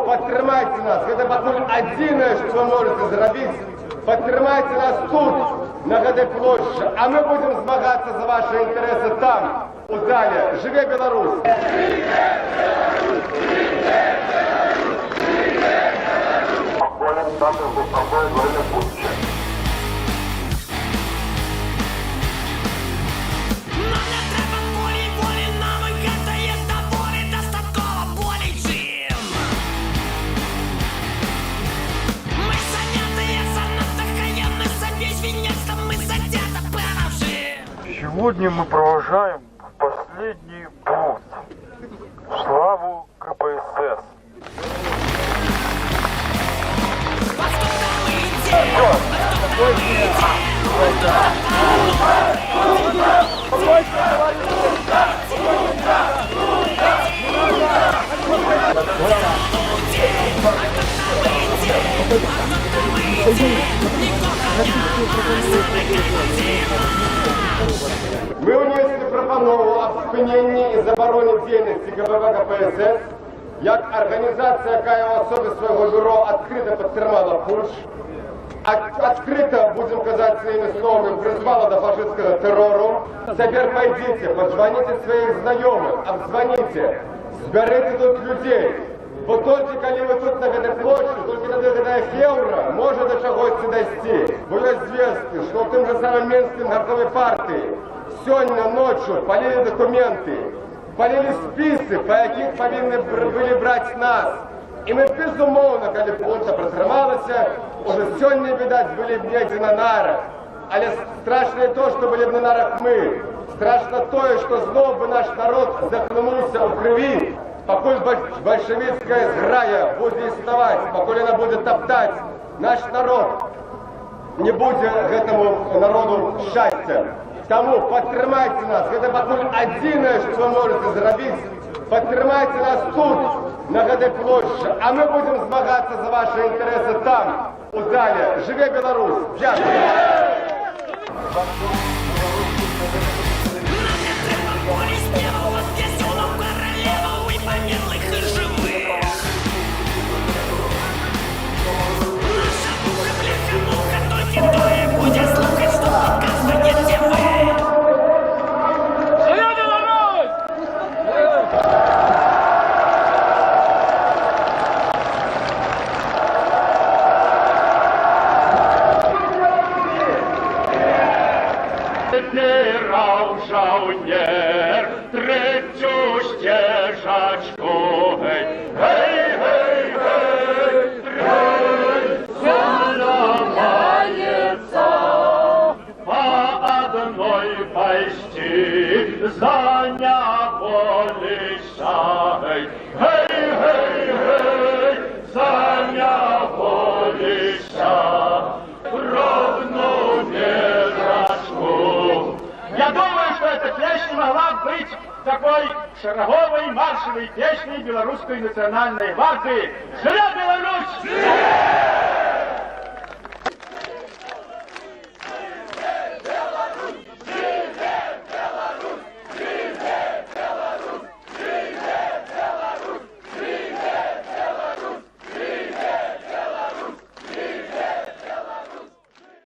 Падтрымайце нас, гэта пакуль адзінае, што вы можаце зрабіць. Падтрымайце нас тут, на гэтай плошчы, а мы будзем змагацца за ваши інтарэсы там, у зале. Жыве Беларусь! Сегодня мы провожаем последний путь в славу КПСС. Мы внесли прапанову аб спыненні і забароне дзейнасці КПВ КПСС як арганізацыя, якая ў асобе свайго бюро адкрыта падтрымала путч, адкрыта, будзем казаць сваімі словамі, прызвала да фашысцкага тэрору. Цяпер пайдзіце, пазваніце сваіх знаёмых, абзваніце, збярыце тут людзей. Бо толькі калі вы тут на гэтай плошчы, толькі тады гэтая хеўра можа да чагосьці дайсці. Бо ёсць звесткі, што ў тым жа самым Мінскім гарадской партыі сёння ночью палілі дакументы, палілі спісы, па якіх павінны былі браць нас. І мы, безумоўна, калі пункта пратрымалася, уже сёння, відаць, былі б недзе на нарах. Але страшна то, што былі б на нарах мы. Страшна тое, што зноў бы наш народ захлынуўся ў крыві, пакуль бальшавіцкая зграя будзе існаваць, пакуль яна будзе таптаць наш народ, не будзе гэтаму народу шчасця. Таму падтрымайце нас, гэта пакуль адзінае, што вы можаце зрабіць. Падтрымайце нас тут, на гэтай плошчы, а мы будзем змагацца за ваши інтарэсы там, у зале. Жыве Беларусь! Дзякуй! Выбирал жаўнер трэцюю сцежачку, гэй, гэй, гэй, гэй, трэця намаецца по одной пайсці за няволіша, гэй, гэй, гэй, гэй, за няволіша, ровну вежачку. Я думаю, что эта песня могла быть такой шаговой маршевой песней белорусской национальной гвардии. Живя Беларусь!